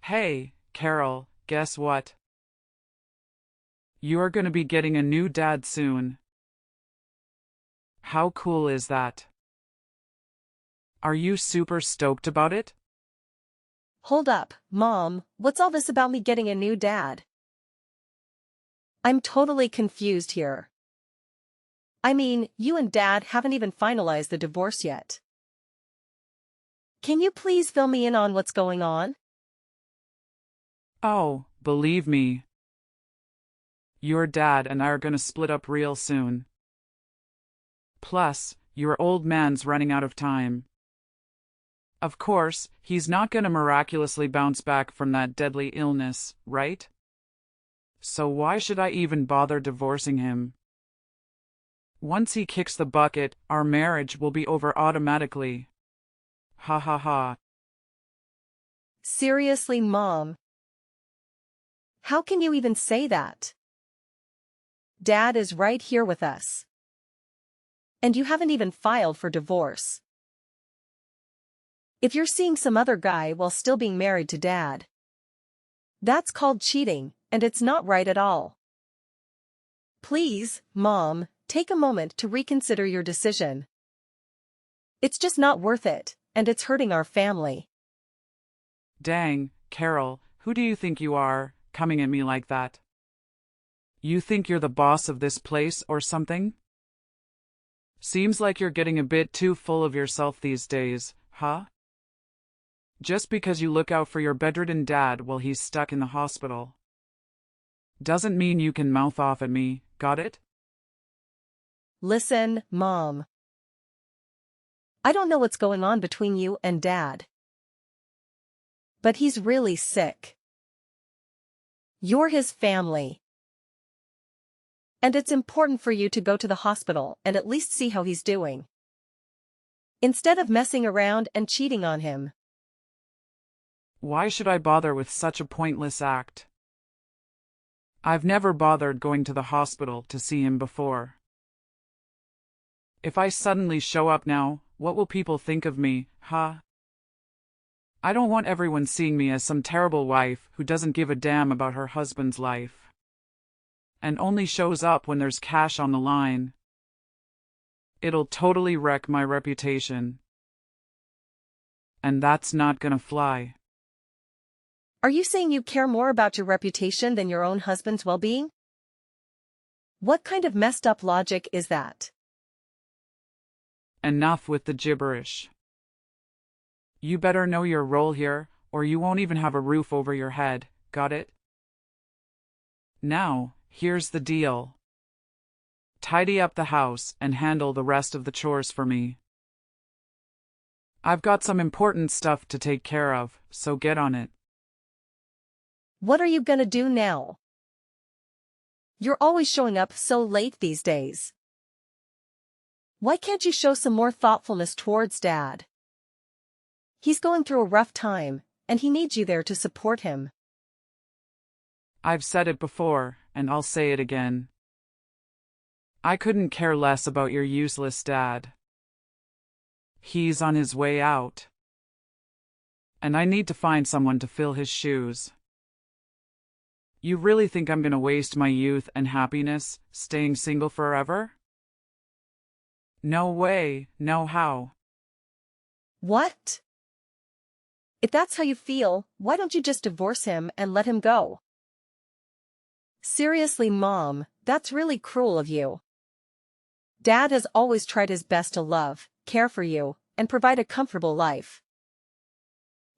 Hey, Carol, guess what? You're gonna be getting a new dad soon. How cool is that? Are you super stoked about it? Hold up, Mom, what's all this about me getting a new dad? I'm totally confused here. I mean, you and Dad haven't even finalized the divorce yet. Can you please fill me in on what's going on? Oh, believe me. Your dad and I are gonna split up real soon. Plus, your old man's running out of time. Of course, he's not gonna miraculously bounce back from that deadly illness, right? So why should I even bother divorcing him? Once he kicks the bucket, our marriage will be over automatically. Ha ha ha. Seriously, Mom? How can you even say that? Dad is right here with us. And you haven't even filed for divorce. If you're seeing some other guy while still being married to Dad, that's called cheating, and it's not right at all. Please, Mom, take a moment to reconsider your decision. It's just not worth it, and it's hurting our family. Dang, Carol, who do you think you are, coming at me like that? You think you're the boss of this place or something? Seems like you're getting a bit too full of yourself these days, huh? Just because you look out for your bedridden dad while he's stuck in the hospital doesn't mean you can mouth off at me, got it? Listen, Mom. I don't know what's going on between you and Dad, but he's really sick. You're his family. And it's important for you to go to the hospital and at least see how he's doing, instead of messing around and cheating on him. Why should I bother with such a pointless act? I've never bothered going to the hospital to see him before. If I suddenly show up now, what will people think of me, huh? I don't want everyone seeing me as some terrible wife who doesn't give a damn about her husband's life and only shows up when there's cash on the line. It'll totally wreck my reputation. And that's not gonna fly. Are you saying you care more about your reputation than your own husband's well-being? What kind of messed up logic is that? Enough with the gibberish. You better know your role here, or you won't even have a roof over your head, got it? Now, here's the deal. Tidy up the house and handle the rest of the chores for me. I've got some important stuff to take care of, so get on it. What are you gonna do now? You're always showing up so late these days. Why can't you show some more thoughtfulness towards Dad? He's going through a rough time, and he needs you there to support him. I've said it before, and I'll say it again. I couldn't care less about your useless dad. He's on his way out. And I need to find someone to fill his shoes. You really think I'm gonna waste my youth and happiness staying single forever? No way, no how. What? If that's how you feel, why don't you just divorce him and let him go? Seriously, Mom, that's really cruel of you. Dad has always tried his best to love, care for you, and provide a comfortable life.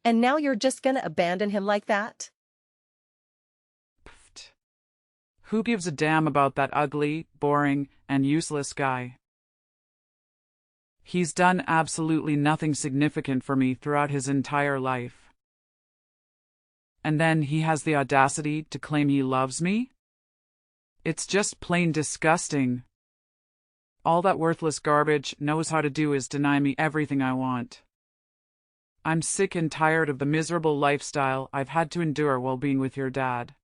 And now you're just gonna abandon him like that? Pfft. Who gives a damn about that ugly, boring, and useless guy? He's done absolutely nothing significant for me throughout his entire life. And then he has the audacity to claim he loves me? It's just plain disgusting. All that worthless garbage knows how to do is deny me everything I want. I'm sick and tired of the miserable lifestyle I've had to endure while being with your dad.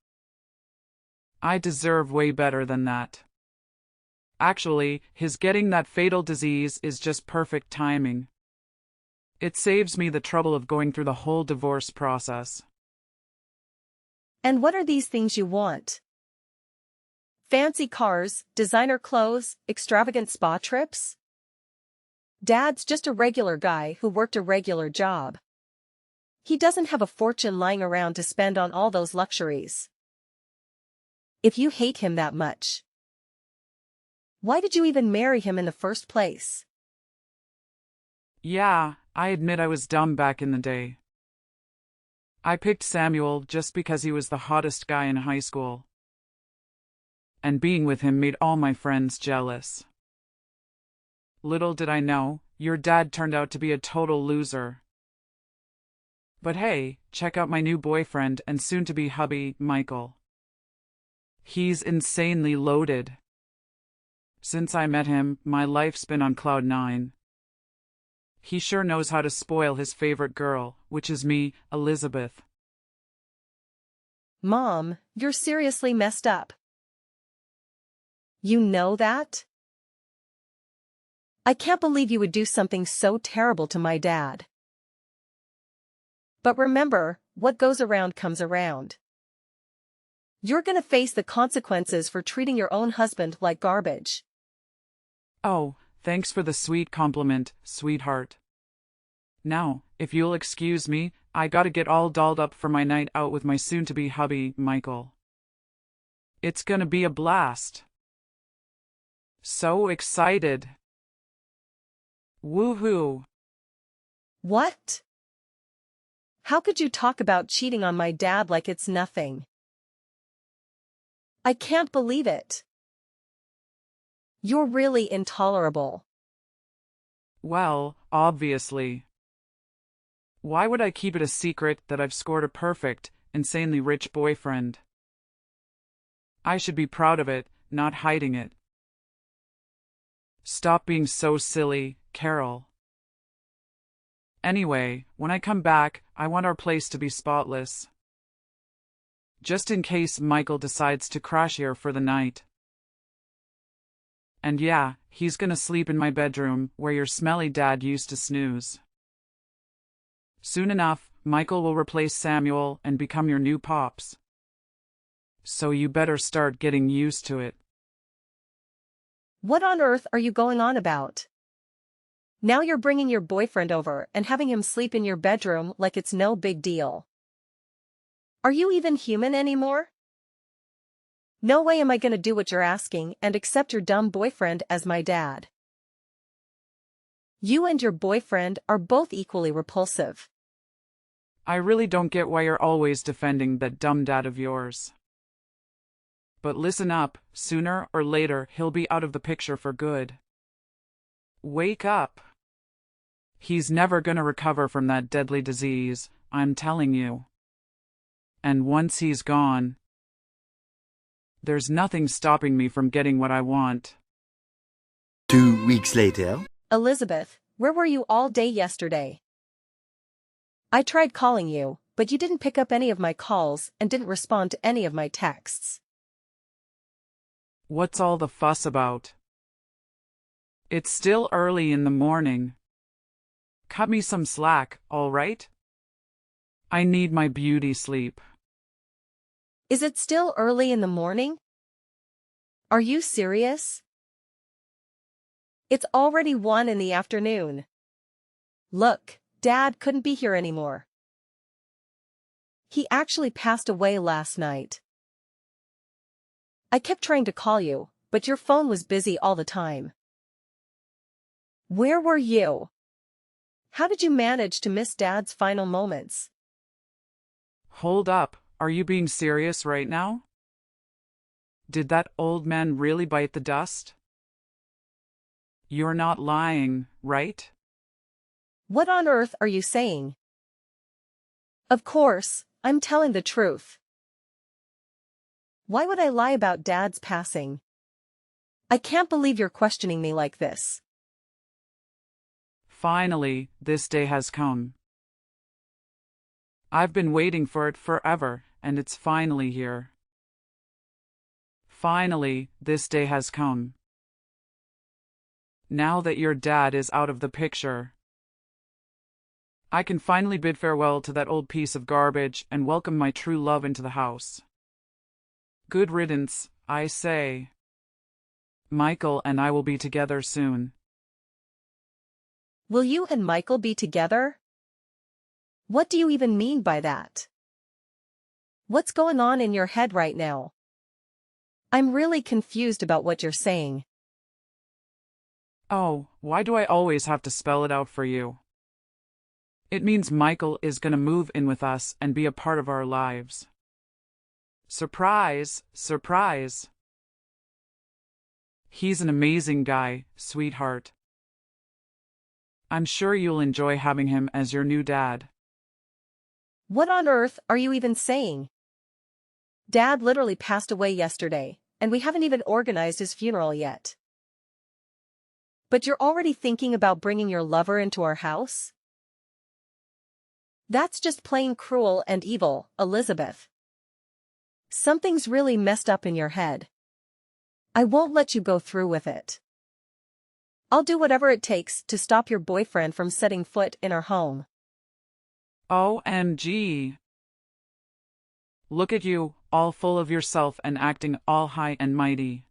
I deserve way better than that. Actually, his getting that fatal disease is just perfect timing. It saves me the trouble of going through the whole divorce process. And what are these things you want? Fancy cars, designer clothes, extravagant spa trips? Dad's just a regular guy who worked a regular job. He doesn't have a fortune lying around to spend on all those luxuries. If you hate him that much, why did you even marry him in the first place? Yeah, I admit I was dumb back in the day. I picked Samuel just because he was the hottest guy in high school. And being with him made all my friends jealous. Little did I know, your dad turned out to be a total loser. But hey, check out my new boyfriend and soon-to-be hubby, Michael. He's insanely loaded. Since I met him, my life's been on cloud 9. He sure knows how to spoil his favorite girl, which is me, Elizabeth. Mom, you're seriously messed up. You know that? I can't believe you would do something so terrible to my dad. But remember, what goes around comes around. You're gonna face the consequences for treating your own husband like garbage. Oh, thanks for the sweet compliment, sweetheart. Now, if you'll excuse me, I gotta get all dolled up for my night out with my soon-to-be hubby, Michael. It's gonna be a blast. So excited. Woohoo! What? How could you talk about cheating on my dad like it's nothing? I can't believe it. You're really intolerable. Well, obviously. Why would I keep it a secret that I've scored a perfect, insanely rich boyfriend? I should be proud of it, not hiding it. Stop being so silly, Carol. Anyway, when I come back, I want our place to be spotless. Just in case Michael decides to crash here for the night. And yeah, he's gonna sleep in my bedroom, where your smelly dad used to snooze. Soon enough, Michael will replace Samuel and become your new pops. So you better start getting used to it. What on earth are you going on about? Now you're bringing your boyfriend over and having him sleep in your bedroom like it's no big deal. Are you even human anymore? No way am I gonna do what you're asking and accept your dumb boyfriend as my dad. You and your boyfriend are both equally repulsive. I really don't get why you're always defending that dumb dad of yours. But listen up, sooner or later he'll be out of the picture for good. Wake up. He's never gonna recover from that deadly disease, I'm telling you. And once he's gone, there's nothing stopping me from getting what I want. 2 weeks later. Elizabeth, where were you all day yesterday? I tried calling you, but you didn't pick up any of my calls and didn't respond to any of my texts. What's all the fuss about? It's still early in the morning. Cut me some slack, all right? I need my beauty sleep. Is it still early in the morning? Are you serious? It's already 1 in the afternoon. Look, Dad couldn't be here anymore. He actually passed away last night. I kept trying to call you, but your phone was busy all the time. Where were you? How did you manage to miss Dad's final moments? Hold up, are you being serious right now? Did that old man really bite the dust? You're not lying, right? What on earth are you saying? Of course, I'm telling the truth. Why would I lie about Dad's passing? I can't believe you're questioning me like this. Finally, this day has come. I've been waiting for it forever, and it's finally here. Finally, this day has come. Now that your dad is out of the picture, I can finally bid farewell to that old piece of garbage and welcome my true love into the house. Good riddance, I say. Michael and I will be together soon. Will you and Michael be together? What do you even mean by that? What's going on in your head right now? I'm really confused about what you're saying. Oh, why do I always have to spell it out for you? It means Michael is gonna move in with us and be a part of our lives. Surprise, surprise. He's an amazing guy, sweetheart. I'm sure you'll enjoy having him as your new dad. What on earth are you even saying? Dad literally passed away yesterday, and we haven't even organized his funeral yet. But you're already thinking about bringing your lover into our house? That's just plain cruel and evil, Elizabeth. Something's really messed up in your head. I won't let you go through with it. I'll do whatever it takes to stop your boyfriend from setting foot in our home. OMG. Look at you, all full of yourself and acting all high and mighty.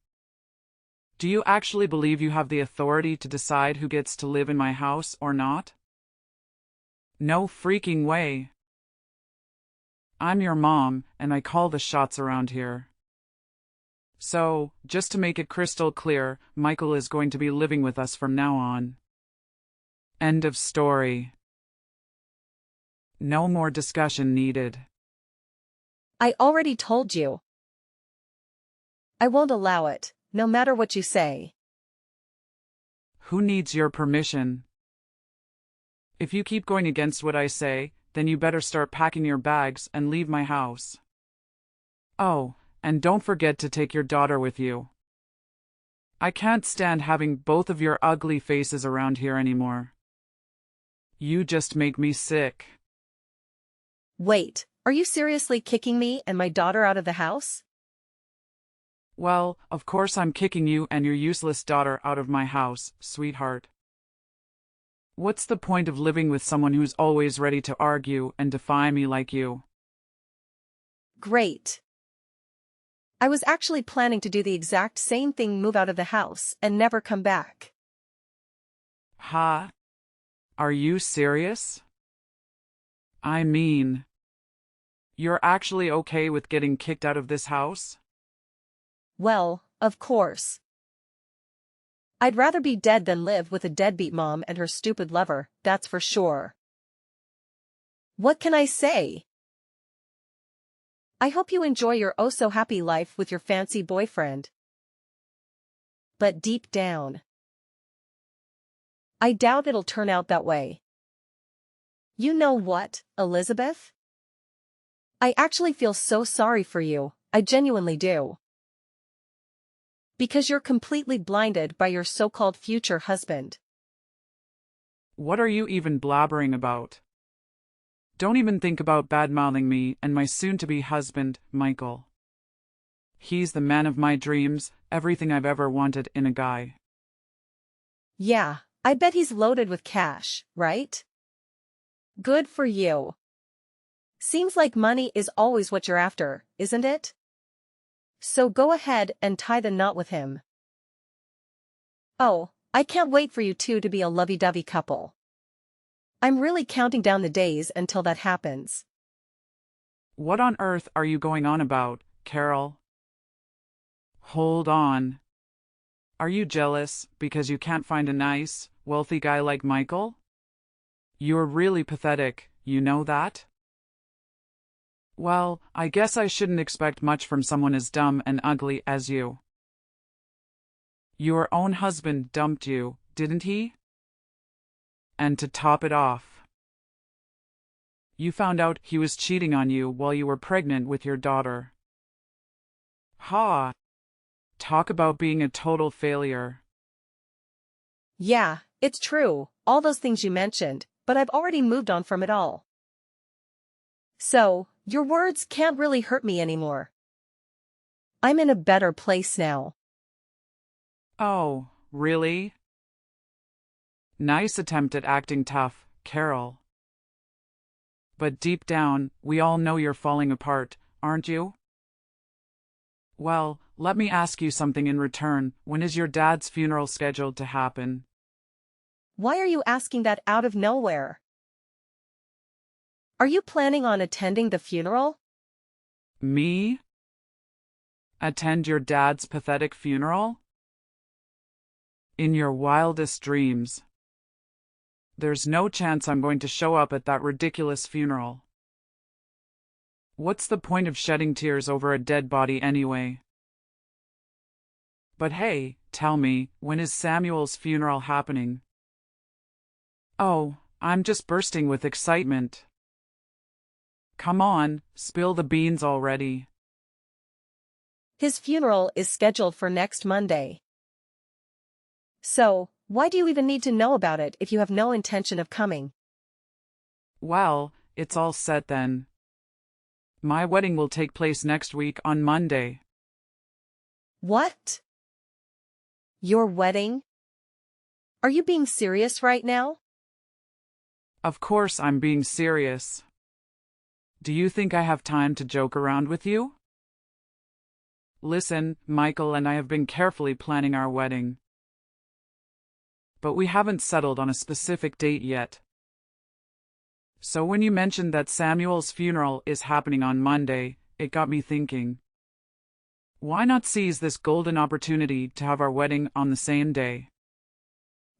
Do you actually believe you have the authority to decide who gets to live in my house or not? No freaking way. I'm your mom, and I call the shots around here. So, just to make it crystal clear, Michael is going to be living with us from now on. End of story. No more discussion needed. I already told you. I won't allow it, no matter what you say. Who needs your permission? If you keep going against what I say, then you better start packing your bags and leave my house. Oh, and don't forget to take your daughter with you. I can't stand having both of your ugly faces around here anymore. You just make me sick. Wait, are you seriously kicking me and my daughter out of the house? Well, of course I'm kicking you and your useless daughter out of my house, sweetheart. What's the point of living with someone who's always ready to argue and defy me like you? Great. I was actually planning to do the exact same thing, move out of the house and never come back. Ha? Are you serious? I mean, you're actually okay with getting kicked out of this house? Well, of course. I'd rather be dead than live with a deadbeat mom and her stupid lover, that's for sure. What can I say? I hope you enjoy your oh-so-happy life with your fancy boyfriend. But deep down, I doubt it'll turn out that way. You know what, Elizabeth? I actually feel so sorry for you, I genuinely do. Because you're completely blinded by your so-called future husband. What are you even blabbering about? Don't even think about bad-mouthing me and my soon-to-be husband, Michael. He's the man of my dreams, everything I've ever wanted in a guy. Yeah, I bet he's loaded with cash, right? Good for you. Seems like money is always what you're after, isn't it? So go ahead and tie the knot with him. Oh, I can't wait for you two to be a lovey-dovey couple. I'm really counting down the days until that happens. What on earth are you going on about, Carol? Hold on. Are you jealous because you can't find a nice, wealthy guy like Michael? You're really pathetic, you know that? Well, I guess I shouldn't expect much from someone as dumb and ugly as you. Your own husband dumped you, didn't he? And to top it off, you found out he was cheating on you while you were pregnant with your daughter. Ha! Talk about being a total failure. Yeah, it's true, all those things you mentioned, but I've already moved on from it all. So, your words can't really hurt me anymore. I'm in a better place now. Oh, really? Nice attempt at acting tough, Carol. But deep down, we all know you're falling apart, aren't you? Well, let me ask you something in return. When is your dad's funeral scheduled to happen? Why are you asking that out of nowhere? Are you planning on attending the funeral? Me? Attend your dad's pathetic funeral? In your wildest dreams. There's no chance I'm going to show up at that ridiculous funeral. What's the point of shedding tears over a dead body anyway? But hey, tell me, when is Samuel's funeral happening? Oh, I'm just bursting with excitement. Come on, spill the beans already. His funeral is scheduled for next Monday. So, why do you even need to know about it if you have no intention of coming? Well, it's all set then. My wedding will take place next week on Monday. What? Your wedding? Are you being serious right now? Of course I'm being serious. Do you think I have time to joke around with you? Listen, Michael and I have been carefully planning our wedding. But we haven't settled on a specific date yet. So when you mentioned that Samuel's funeral is happening on Monday, it got me thinking. Why not seize this golden opportunity to have our wedding on the same day?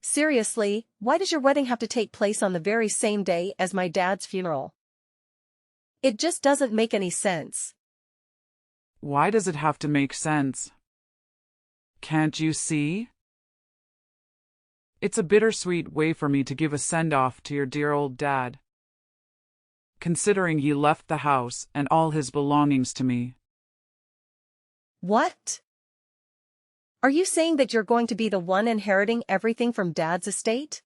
Seriously, why does your wedding have to take place on the very same day as my dad's funeral? It just doesn't make any sense. Why does it have to make sense? Can't you see? It's a bittersweet way for me to give a send-off to your dear old dad. Considering he left the house and all his belongings to me. What? Are you saying that you're going to be the one inheriting everything from Dad's estate?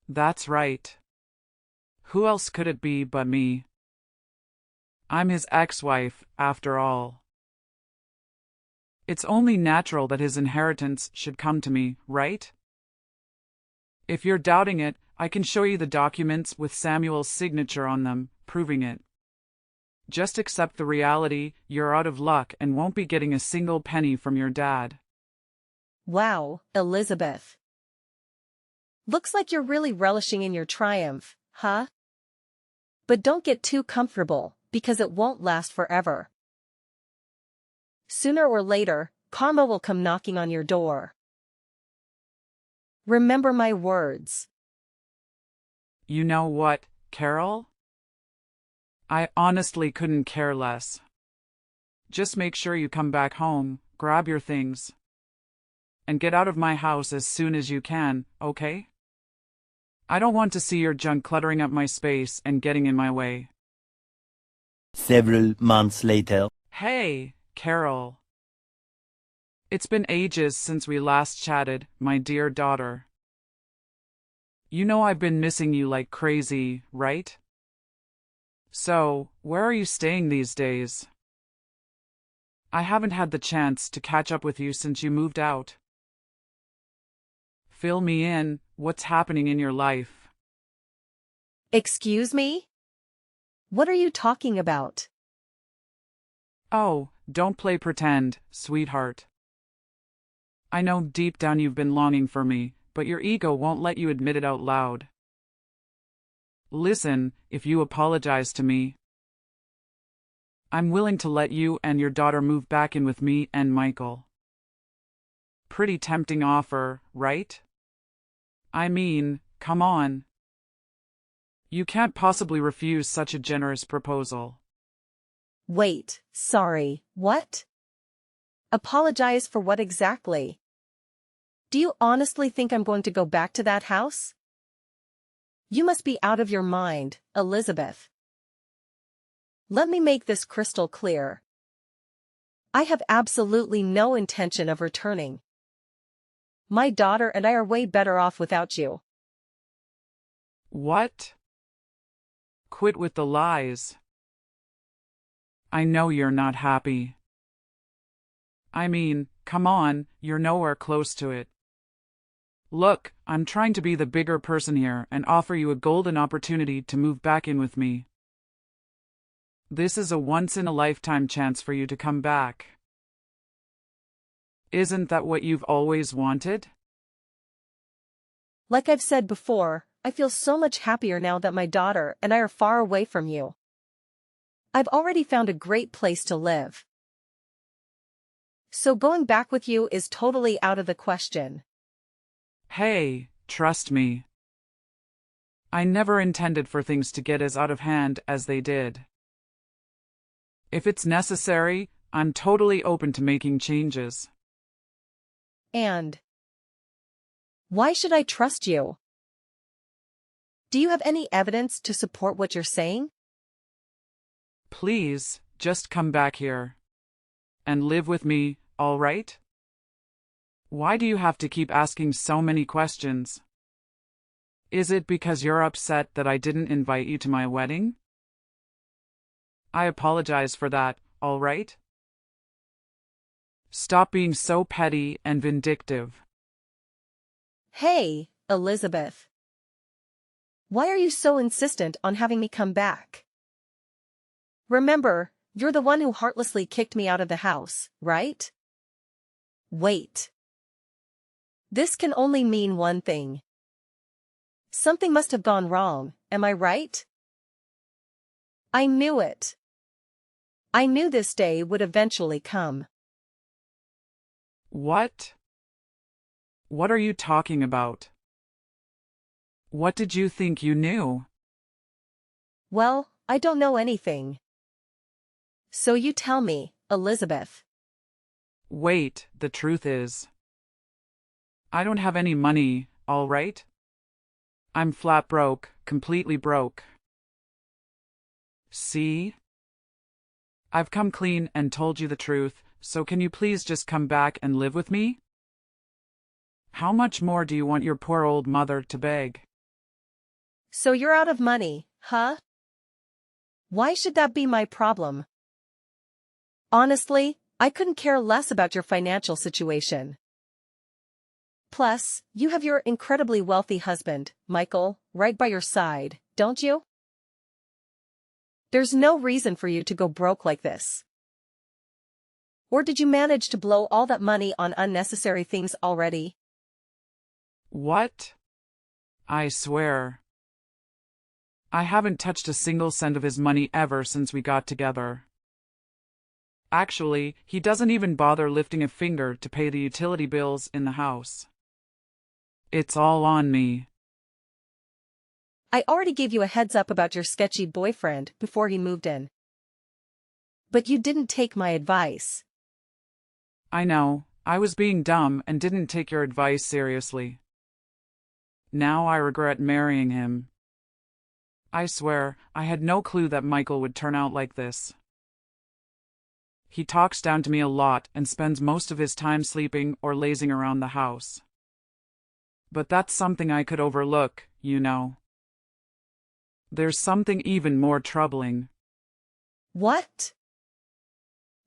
That's right. Who else could it be but me? I'm his ex-wife, after all. It's only natural that his inheritance should come to me, right? If you're doubting it, I can show you the documents with Samuel's signature on them, proving it. Just accept the reality, you're out of luck and won't be getting a single penny from your dad. Wow, Elizabeth. Looks like you're really relishing in your triumph, huh? But don't get too comfortable, because it won't last forever. Sooner or later, karma will come knocking on your door. Remember my words. You know what, Carol? I honestly couldn't care less. Just make sure you come back home, grab your things, and get out of my house as soon as you can, okay? I don't want to see your junk cluttering up my space and getting in my way. Several months later. Hey, Carol. It's been ages since we last chatted, my dear daughter. You know I've been missing you like crazy, right? So, where are you staying these days? I haven't had the chance to catch up with you since you moved out. Fill me in, what's happening in your life? Excuse me? What are you talking about? Oh, don't play pretend, sweetheart. I know deep down you've been longing for me, but your ego won't let you admit it out loud. Listen, if you apologize to me, I'm willing to let you and your daughter move back in with me and Michael. Pretty tempting offer, right? I mean, come on. You can't possibly refuse such a generous proposal. Wait, sorry, what? Apologize for what exactly? Do you honestly think I'm going to go back to that house? You must be out of your mind, Elizabeth. Let me make this crystal clear. I have absolutely no intention of returning. My daughter and I are way better off without you. What? Quit with the lies. I know you're not happy. I mean, come on, you're nowhere close to it. Look, I'm trying to be the bigger person here and offer you a golden opportunity to move back in with me. This is a once-in-a-lifetime chance for you to come back. Isn't that what you've always wanted? Like I've said before, I feel so much happier now that my daughter and I are far away from you. I've already found a great place to live. So going back with you is totally out of the question. Hey, trust me. I never intended for things to get as out of hand as they did. If it's necessary, I'm totally open to making changes. And why should I trust you? Do you have any evidence to support what you're saying? Please, just come back here. And live with me, all right? Why do you have to keep asking so many questions? Is it because you're upset that I didn't invite you to my wedding? I apologize for that, all right? Stop being so petty and vindictive. Hey, Elizabeth. Why are you so insistent on having me come back? Remember, you're the one who heartlessly kicked me out of the house, right? Wait. This can only mean one thing. Something must have gone wrong, am I right? I knew it. I knew this day would eventually come. What? What are you talking about? What did you think you knew? Well, I don't know anything. So you tell me, Elizabeth. Wait, the truth is, I don't have any money, all right? I'm flat broke, completely broke. See? I've come clean and told you the truth, so can you please just come back and live with me? How much more do you want your poor old mother to beg? So you're out of money, huh? Why should that be my problem? Honestly, I couldn't care less about your financial situation. Plus, you have your incredibly wealthy husband, Michael, right by your side, don't you? There's no reason for you to go broke like this. Or did you manage to blow all that money on unnecessary things already? What? I swear. I haven't touched a single cent of his money ever since we got together. Actually, he doesn't even bother lifting a finger to pay the utility bills in the house. It's all on me. I already gave you a heads up about your sketchy boyfriend before he moved in. But you didn't take my advice. I know, I was being dumb and didn't take your advice seriously. Now I regret marrying him. I swear, I had no clue that Michael would turn out like this. He talks down to me a lot and spends most of his time sleeping or lazing around the house. But that's something I could overlook, you know. There's something even more troubling. What?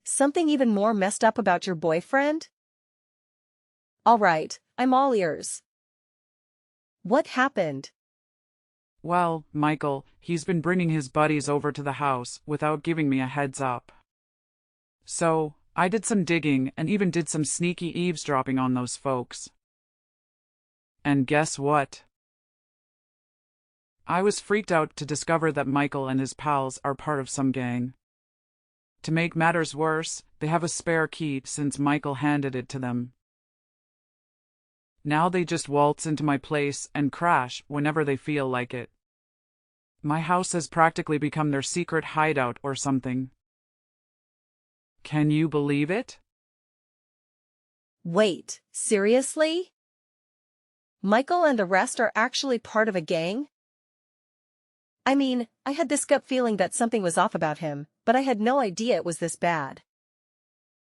Something even more messed up about your boyfriend? All right, I'm all ears. What happened? Well, Michael, he's been bringing his buddies over to the house without giving me a heads up. So, I did some digging and even did some sneaky eavesdropping on those folks. And guess what? I was freaked out to discover that Michael and his pals are part of some gang. To make matters worse, they have a spare key since Michael handed it to them. Now they just waltz into my place and crash whenever they feel like it. My house has practically become their secret hideout or something. Can you believe it? Wait, seriously? Michael and the rest are actually part of a gang? I mean, I had this gut feeling that something was off about him, but I had no idea it was this bad.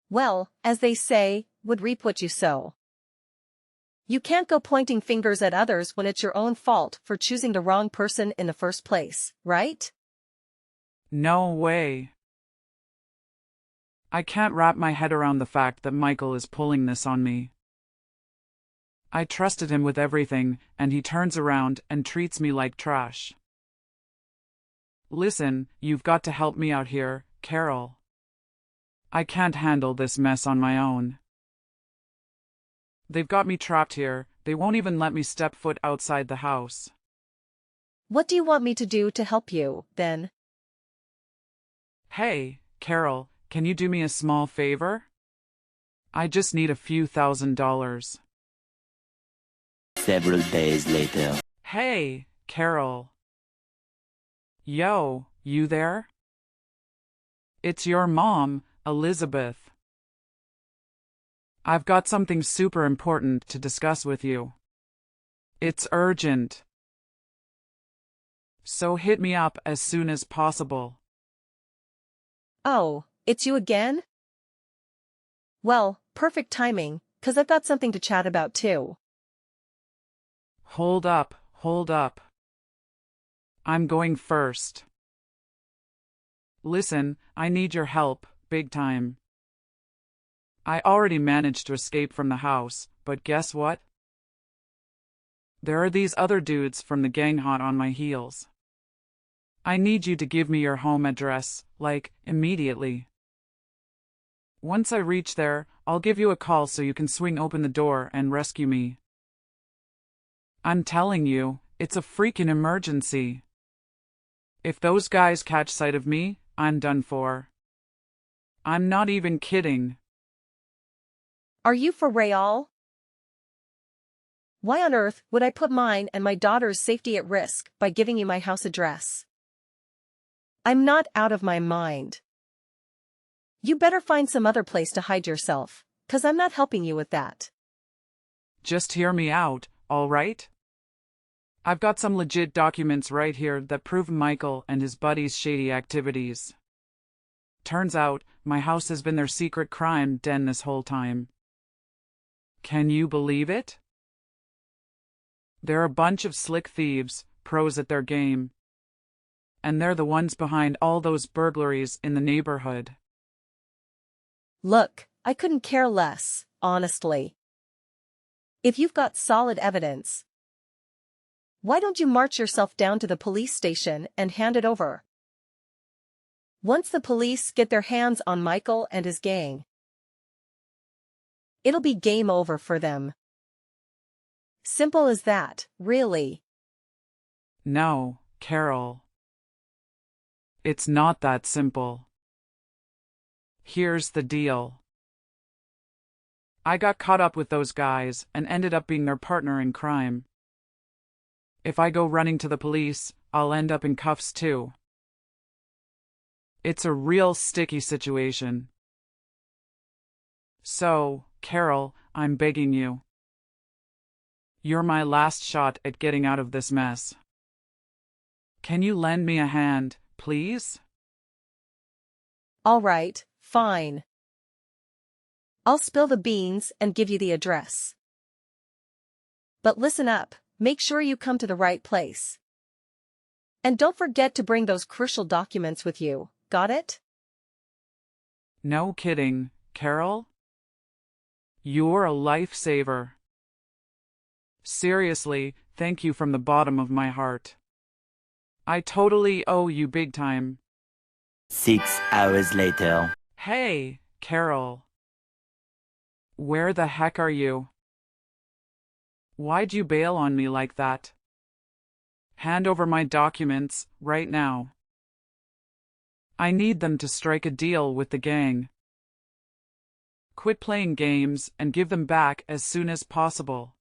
Well, as they say, would reap what you sow. You can't go pointing fingers at others when it's your own fault for choosing the wrong person in the first place, right? No way. I can't wrap my head around the fact that Michael is pulling this on me. I trusted him with everything, and he turns around and treats me like trash. Listen, you've got to help me out here, Carol. I can't handle this mess on my own. They've got me trapped here. They won't even let me step foot outside the house. What do you want me to do to help you, then? Hey, Carol, can you do me a small favor? I just need a few $1,000s. Several days later. Hey, Carol. Yo, you there? It's your mom, Elizabeth. I've got something super important to discuss with you. It's urgent. So hit me up as soon as possible. Oh, it's you again? Well, perfect timing, 'cause I've got something to chat about too. Hold up, hold up. I'm going first. Listen, I need your help, big time. I already managed to escape from the house, but guess what? There are these other dudes from the gang hot on my heels. I need you to give me your home address, like, immediately. Once I reach there, I'll give you a call so you can swing open the door and rescue me. I'm telling you, it's a freaking emergency. If those guys catch sight of me, I'm done for. I'm not even kidding. Are you for real? Why on earth would I put mine and my daughter's safety at risk by giving you my house address? I'm not out of my mind. You better find some other place to hide yourself, 'cause I'm not helping you with that. Just hear me out, all right? I've got some legit documents right here that prove Michael and his buddies' shady activities. Turns out, my house has been their secret crime den this whole time. Can you believe it? They're a bunch of slick thieves, pros at their game. And they're the ones behind all those burglaries in the neighborhood. Look, I couldn't care less, honestly. If you've got solid evidence, why don't you march yourself down to the police station and hand it over? Once the police get their hands on Michael and his gang, it'll be game over for them. Simple as that, really. No, Carol. It's not that simple. Here's the deal. I got caught up with those guys and ended up being their partner in crime. If I go running to the police, I'll end up in cuffs too. It's a real sticky situation. So, Carol, I'm begging you. You're my last shot at getting out of this mess. Can you lend me a hand, please? All right, fine. I'll spill the beans and give you the address. But listen up, make sure you come to the right place. And don't forget to bring those crucial documents with you, got it? No kidding, Carol? You're a lifesaver. Seriously, thank you from the bottom of my heart. I totally owe you big time. 6 hours later. Hey, Carol. Where the heck are you? Why'd you bail on me like that? Hand over my documents, right now. I need them to strike a deal with the gang. Quit playing games and give them back as soon as possible.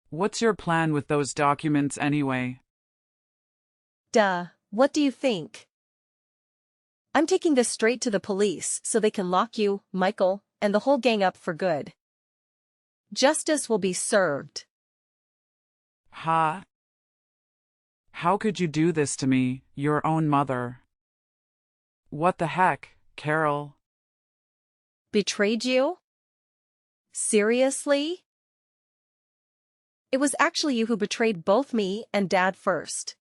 What's your plan with those documents anyway? Duh, what do you think? I'm taking this straight to the police so they can lock you, Michael, and the whole gang up for good. Justice will be served. Huh? How could you do this to me, your own mother? What the heck, Carol? Betrayed you? Seriously? It was actually you who betrayed both me and Dad first.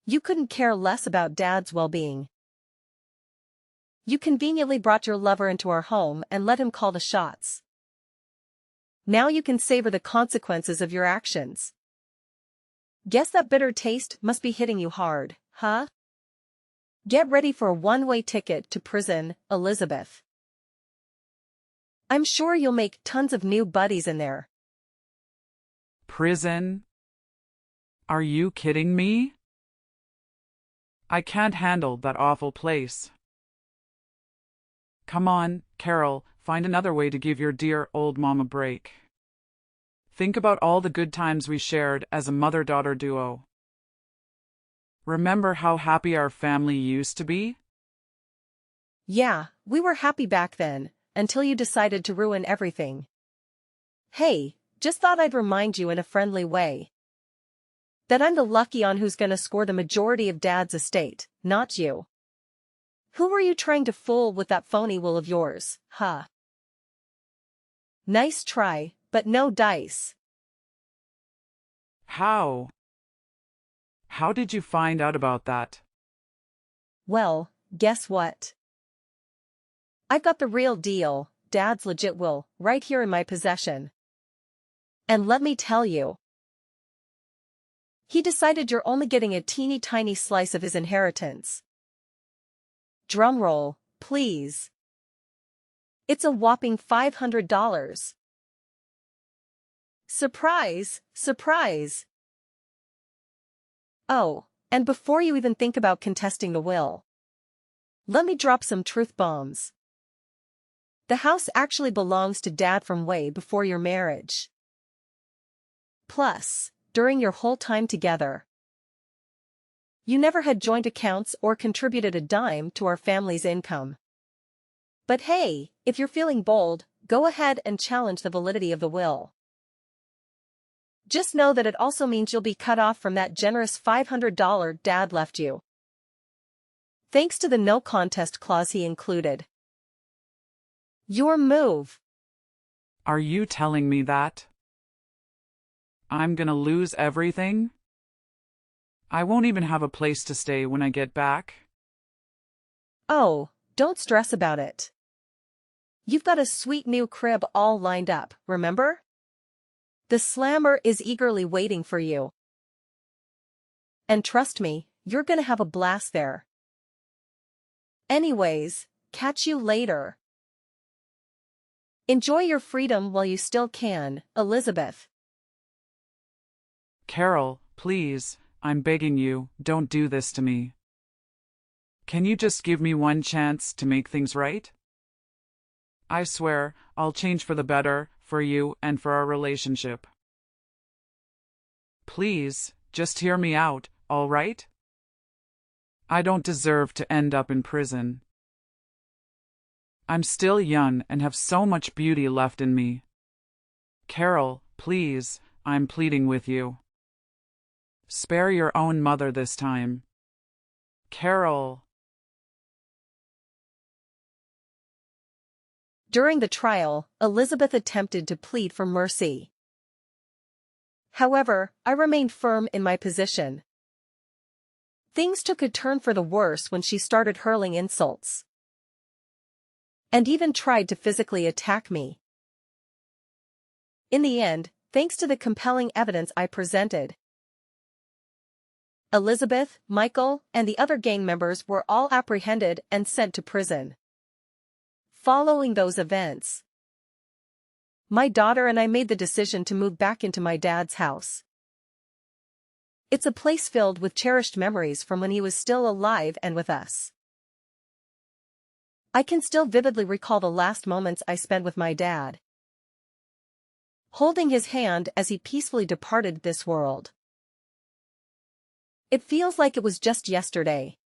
You couldn't care less about Dad's well-being. You conveniently brought your lover into our home and let him call the shots. Now you can savor the consequences of your actions. Guess that bitter taste must be hitting you hard, huh? Get ready for a one-way ticket to prison, Elizabeth. I'm sure you'll make tons of new buddies in there. Prison? Are you kidding me? I can't handle that awful place. Come on, Carol, find another way to give your dear old mom a break. Think about all the good times we shared as a mother-daughter duo. Remember how happy our family used to be? Yeah, we were happy back then, until you decided to ruin everything. Hey, just thought I'd remind you in a friendly way that I'm the lucky one who's gonna score the majority of Dad's estate, not you. Who were you trying to fool with that phony will of yours, huh? Nice try, but no dice. How? How did you find out about that? Well, guess what? I've got the real deal, Dad's legit will, right here in my possession. And let me tell you, he decided you're only getting a teeny tiny slice of his inheritance. Drumroll, please. It's a whopping $500. Surprise, surprise. Oh, and before you even think about contesting the will, let me drop some truth bombs. The house actually belongs to Dad from way before your marriage. Plus, during your whole time together, you never had joint accounts or contributed a dime to our family's income. But hey, if you're feeling bold, go ahead and challenge the validity of the will. Just know that it also means you'll be cut off from that generous $500 Dad left you, thanks to the no contest clause he included. Your move. Are you telling me that I'm gonna lose everything? I won't even have a place to stay when I get back. Oh, don't stress about it. You've got a sweet new crib all lined up, remember? The slammer is eagerly waiting for you. And trust me, you're gonna have a blast there. Anyways, catch you later. Enjoy your freedom while you still can, Elizabeth. Carol, please, I'm begging you, don't do this to me. Can you just give me one chance to make things right? I swear, I'll change for the better, for you and for our relationship. Please, just hear me out, all right? I don't deserve to end up in prison. I'm still young and have so much beauty left in me. Carol, please, I'm pleading with you. Spare your own mother this time. Carol. During the trial, Elizabeth attempted to plead for mercy. However, I remained firm in my position. Things took a turn for the worse when she started hurling insults, and even tried to physically attack me. In the end, thanks to the compelling evidence I presented, Elizabeth, Michael, and the other gang members were all apprehended and sent to prison. Following those events, my daughter and I made the decision to move back into my dad's house. It's a place filled with cherished memories from when he was still alive and with us. I can still vividly recall the last moments I spent with my dad, holding his hand as he peacefully departed this world. It feels like it was just yesterday.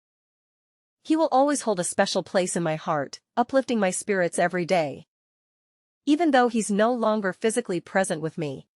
He will always hold a special place in my heart, uplifting my spirits every day. Even though he's no longer physically present with me.